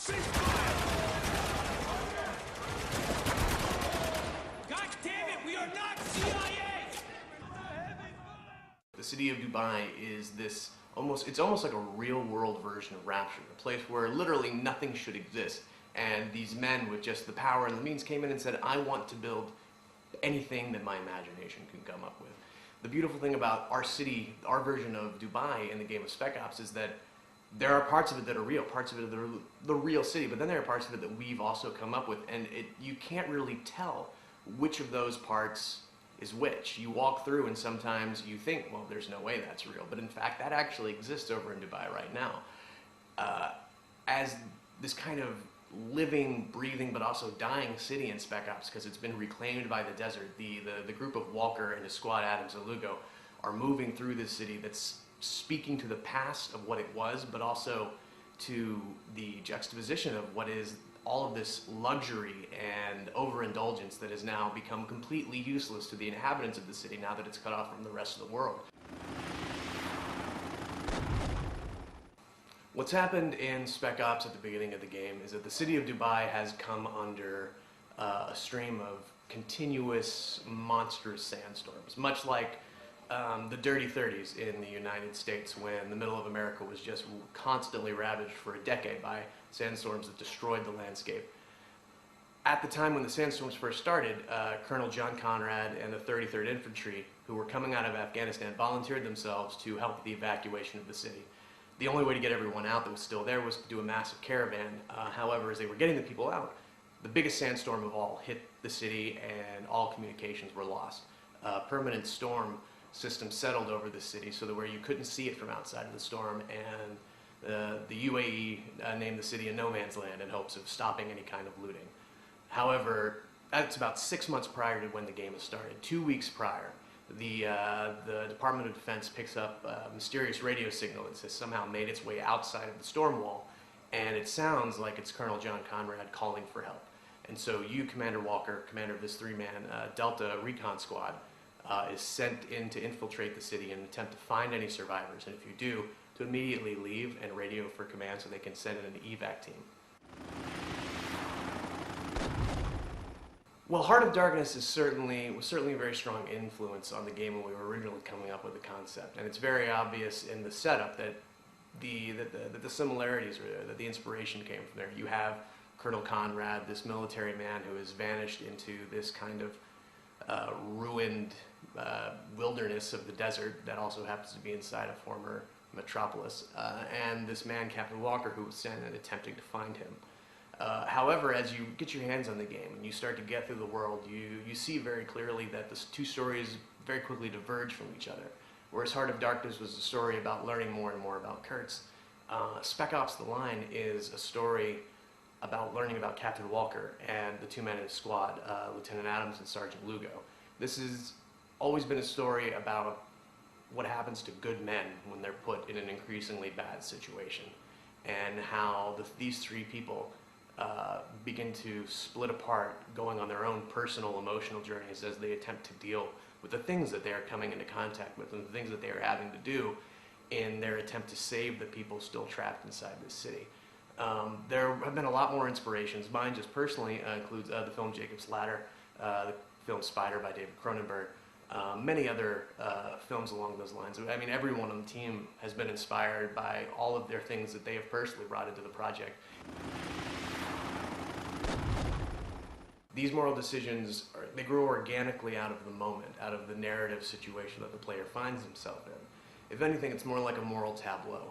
God damn it, we are not CIA! The city of Dubai is this it's almost like a real-world version of Rapture, a place where literally nothing should exist. And these men with just the power and the means came in and said, I want to build anything that my imagination can come up with. The beautiful thing about our city, our version of Dubai in the game of Spec Ops, is that there are parts of it that are real, parts of it that are the real city, but then there are parts of it that we've also come up with, and you can't really tell which of those parts is which. You walk through and sometimes you think, well, there's no way that's real, but in fact that actually exists over in Dubai right now. As this kind of living, breathing, but also dying city in Spec Ops, because it's been reclaimed by the desert, the group of Walker and his squad, Adams and Lugo, are moving through this city that's speaking to the past of what it was, but also to the juxtaposition of what is all of this luxury and overindulgence that has now become completely useless to the inhabitants of the city now that it's cut off from the rest of the world. What's happened in Spec Ops at the beginning of the game is that the city of Dubai has come under a stream of continuous monstrous sandstorms, much like the Dirty 30s in the United States, when the middle of America was just constantly ravaged for a decade by sandstorms that destroyed the landscape. At the time when the sandstorms first started, Colonel John Conrad and the 33rd Infantry, who were coming out of Afghanistan, volunteered themselves to help with the evacuation of the city. The only way to get everyone out that was still there was to do a massive caravan. However, as they were getting the people out, the biggest sandstorm of all hit the city and all communications were lost. A permanent storm system settled over the city so that where you couldn't see it from outside of the storm, and the UAE named the city a no man's land in hopes of stopping any kind of looting. However, that's about 6 months prior to when the game has started. 2 weeks prior, the Department of Defense picks up a mysterious radio signal that has somehow made its way outside of the storm wall, and it sounds like it's Colonel John Conrad calling for help. And so you, Commander Walker, commander of this three-man Delta recon squad, is sent in to infiltrate the city and attempt to find any survivors, and if you do, to immediately leave and radio for command so they can send in an evac team. Well, Heart of Darkness was certainly a very strong influence on the game when we were originally coming up with the concept, and it's very obvious in the setup that the similarities are there, that the inspiration came from there. You have Colonel Conrad, this military man who has vanished into this kind of ruined wilderness of the desert that also happens to be inside a former metropolis, and this man, Captain Walker, who was sent and attempting to find him. However, as you get your hands on the game and you start to get through the world, you see very clearly that the two stories very quickly diverge from each other. Whereas Heart of Darkness was a story about learning more and more about Kurtz, Spec Ops: The Line is a story about learning about Captain Walker and the two men in his squad, Lieutenant Adams and Sergeant Lugo. This has always been a story about what happens to good men when they're put in an increasingly bad situation, and how these three people begin to split apart, going on their own personal emotional journeys as they attempt to deal with the things that they are coming into contact with and the things that they are having to do in their attempt to save the people still trapped inside this city. There have been a lot more inspirations. Mine just personally includes the film Jacob's Ladder, the film Spider by David Cronenberg, many other films along those lines. I mean, everyone on the team has been inspired by all of their things that they have personally brought into the project. These moral decisions, they grow organically out of the moment, out of the narrative situation that the player finds himself in. If anything, it's more like a moral tableau.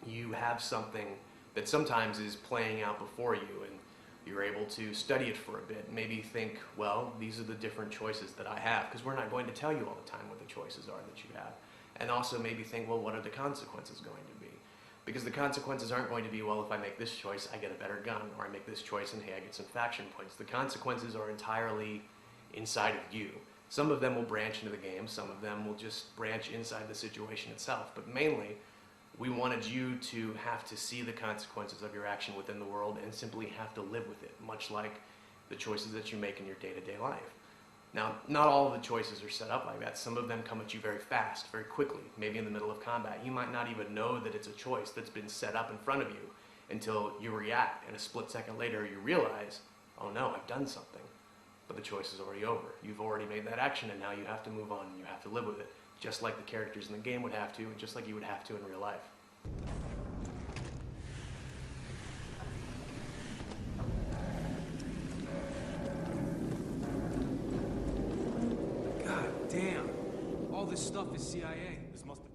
You have something that sometimes is playing out before you, and you're able to study it for a bit, maybe think, well, these are the different choices that I have, because we're not going to tell you all the time what the choices are that you have. And also maybe think, well, what are the consequences going to be? Because the consequences aren't going to be, well, if I make this choice, I get a better gun, or I make this choice and hey, I get some faction points. The consequences are entirely inside of you. Some of them will branch into the game, some of them will just branch inside the situation itself, but mainly, we wanted you to have to see the consequences of your action within the world and simply have to live with it, much like the choices that you make in your day-to-day life. Now, not all of the choices are set up like that. Some of them come at you very fast, very quickly, maybe in the middle of combat. You might not even know that it's a choice that's been set up in front of you, until you react, and a split second later you realize, oh no, I've done something. But the choice is already over. You've already made that action, and now you have to move on, and you have to live with it. Just like the characters in the game would have to, and just like you would have to in real life. God damn. All this stuff is CIA. This must have